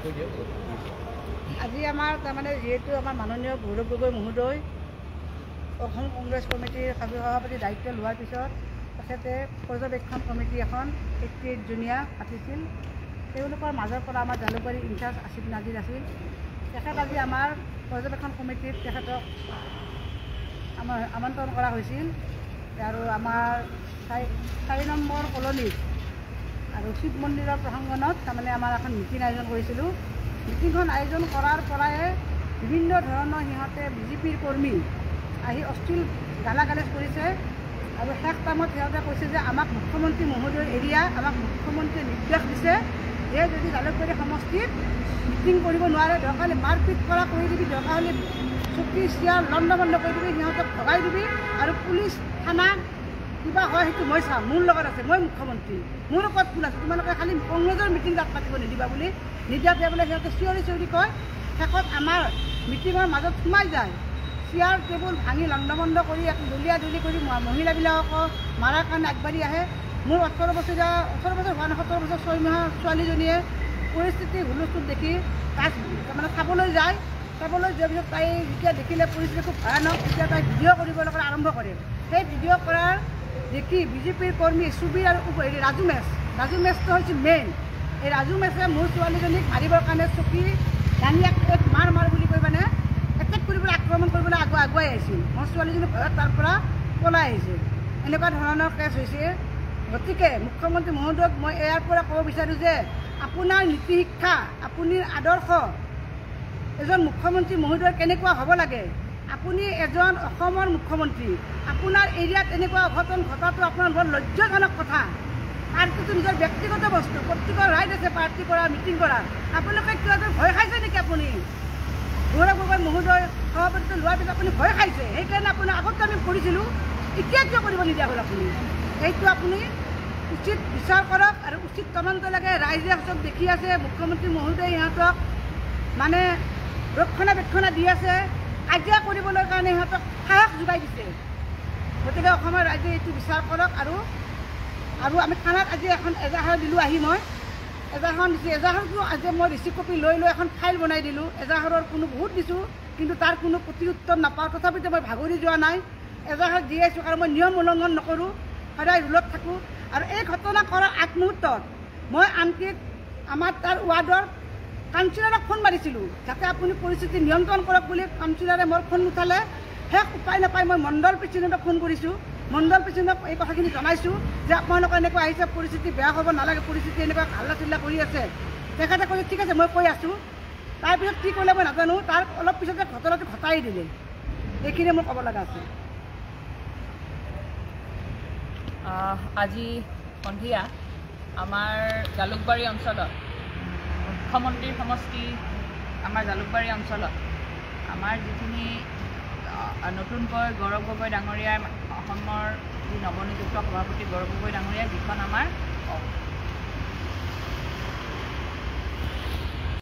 আজি আমাৰ তাৰমানে যিহেতু আমাৰ মাননীয় গৌৰৱ গগৈ মহোদয় অসম কংগ্ৰেছ কমিটিৰ সভাপতি দায়িত্ব লোৱাৰ পিছত তেখেতে পৰ্যবেক্ষণ কমিটি এখন 88 জনীয়া পাতিছিল। তেওঁলোকৰ মাজৰ পৰা আমাৰ জালুকবাৰী ইনচাৰ্জ আসিফ নাজিৰ আছিল। তেখেত আজি আমাৰ পৰ্যবেক্ষণ কমিটিত তেখেতক আমাৰ আমন্ত্ৰণ কৰা হৈছিল আৰু আমাৰ 4 নম্বৰ কলনীত আৰু শিৱ মন্দিৰৰ প্ৰাংগণত তাৰমানে আমাৰ এখন মিটিং আয়োজন কৰিছিলোঁ। মিটিংখন আয়োজন কৰাৰ পৰাই বিভিন্ন ধৰণৰ সিহঁতে বিজেপিৰ কৰ্মী আহি অশ্লীল গালাগালাজ কৰিছে আৰু শেষ টাইমত সিহঁতে কৈছে যে আমাক মুখ্যমন্ত্ৰী মহোদয়ৰ এৰিয়া আমাক মুখ্যমন্ত্ৰীয়ে নিৰ্দেশ দিছে যে যদি জালুকবাৰী সমষ্টিত মিটিং কৰিব নোৱাৰে দৰকাৰ হ'লে মাৰপিট কৰা কৰি দিবি, দৰকাৰ হ'লে চকী চিয়াৰ লণ্ডভণ্ড কৰি দিবি, সিহঁতক ভগাই দিবি আৰু পুলিচ থানা কিবা হয় সেইটো মই চাম, মোৰ লগত আছে, মই মুখ্যমন্ত্ৰী, মোৰ ওপৰত কোন আছে, তোমালোকে খালি কংগ্ৰেছৰ মিটিং তাত পাতিব নিদিবা বুলি নিদিয়াতে বোলে সিহঁতে চিঞৰি চিঞৰি কয়। শেষত আমাৰ মিটিঙৰ মাজত সোমাই যায়, চেয়াৰ টেবুল ভাঙি লণ্ডভণ্ড কৰি দলিয়া দলি কৰি মহিলাবিলাকক মাৰাৰ কাৰণে আগবাঢ়ি আহে। মোৰ 18 বছৰ হোৱা নাই, 17 বছৰ 6 মাহৰ ছোৱালীজনীয়ে পৰিস্থিতি হুলস্থুল দেখি তাক তাৰমানে চাবলৈ যায়। চাবলৈ যোৱাৰ পিছত তাই যেতিয়া দেখিলে পৰিস্থিতি খুব ভয়ানক, তেতিয়া তাই ভিডিঅ' কৰিবলৈ আৰম্ভ কৰে। সেই ভিডিঅ' কৰাৰ দেখি বিজেপিৰ কৰ্মী চুবিৰ আৰু ৰাজু মেছটো হৈছে মেইন। এই ৰাজু মেছে মোৰ ছোৱালীজনীক মাৰিবৰ কাৰণে চকী দাঙি এক মাৰ বুলি কৈ মানে এটেক কৰিবলৈ আক্ৰমণ কৰিবলৈ আগুৱাই আহিছিল। মোৰ ছোৱালীজনী ভয়ত তাৰ পৰা পলাই আহিছিল। এনেকুৱা ধৰণৰ কেছ হৈছে। গতিকে মুখ্যমন্ত্ৰী মহোদয়ক মই ইয়াৰ পৰা ক'ব বিচাৰোঁ যে আপোনাৰ নীতি শিক্ষা, আপোনাৰ আদৰ্শ এজন মুখ্যমন্ত্ৰী মহোদয় কেনেকুৱা হ'ব লাগে। আপুনি এজন অসমৰ মুখ্যমন্ত্ৰী, আপোনাৰ এৰিয়াত এনেকুৱা অঘটন ঘটাটো আপোনাৰ বৰ লজ্জাজনক কথা। পাৰ্টিটো নিজৰ ব্যক্তিগত বস্তু, প্ৰত্যেকৰ ৰাইট আছে পাৰ্টি কৰা, মিটিং কৰাৰ। আপোনালোকে কিয় ভয় খাইছে নেকি? আপুনি গৌৰৱ গগৈ মহোদয় সভাপতিত্ব লোৱাৰ পিছত আপুনি ভয় খাইছে, সেইকাৰণে আপোনাৰ আগতে আমি কৰিছিলোঁ, এতিয়া কিয় কৰিব নিদিয়া হ'ল আপুনি? সেইটো আপুনি উচিত বিচাৰ কৰক আৰু উচিত তদন্ত লাগে। ৰাইজে চব দেখি আছে, মুখ্যমন্ত্ৰী মহোদয়ে ইহঁতক মানে ৰক্ষণাবেক্ষণা দি আছে, কাজিয়া কৰিবলৈ কাৰণে সিহঁতক সাহস যোগাই দিছে। গতিকে অসমৰ ৰাইজে এইটো বিচাৰ কৰক। আৰু আমি থানাত আজি এখন এজাহাৰ দিলোঁ, আহি মই এজাহাৰখন দিছোঁ। এজাহাৰটো আজি মই ৰিচিভ কপি লৈ এখন ফাইল বনাই দিলোঁ। এজাহাৰৰ কোনো বহুত দিছোঁ, কিন্তু তাৰ কোনো প্ৰতি উত্তৰ নাপাওঁ। তথাপিতো মই ভাগৰি যোৱা নাই, এজাহাৰ দি আছোঁ, কাৰণ মই নিয়ম উলংঘন নকৰোঁ, সদায় ৰুলত থাকোঁ। আৰু এই ঘটনা কৰাৰ আগমুহূৰ্তত মই আনকি আমাৰ তাৰ ৱাৰ্ডৰ কাউন্সিলৰক ফোন মাৰিছিলোঁ, যাতে আপুনি পৰিস্থিতি নিয়ন্ত্ৰণ কৰক বুলি। কাউন্সিলৰে মোৰ ফোন নুঠালে। শেষ উপায় নাপাই মই মণ্ডল প্ৰেচিডেণ্টক ফোন কৰিছোঁ। মণ্ডল প্ৰেচিডেণ্টক এই কথাখিনি জনাইছোঁ যে আপোনালোকৰ এনেকুৱা আহিছে, পৰিস্থিতি বেয়া হ'ব নালাগে, পৰিস্থিতি এনেকুৱা হাল্লা চিল্লা কৰি আছে। তেখেতে কৈছে ঠিক আছে মই কৈ আছোঁ। তাৰপিছত কি কৰিলে মই নাজানো, তাৰ অলপ পিছতে ঘটনাটো ঘটাই দিলে। এইখিনিয়ে মোৰ ক'ব লগা আছে। আজি সন্ধিয়া আমাৰ জালুকবাৰী অঞ্চলত মুখ্যমন্ত্ৰীৰ সমষ্টি আমাৰ জালুকবাৰী অঞ্চলত আমাৰ যিখিনি নতুনকৈ গৌৰৱ গগৈ ডাঙৰীয়াৰ অসমৰ যি নৱনিযুক্ত সভাপতি গৌৰৱ গগৈ ডাঙৰীয়াই যিখন আমাৰ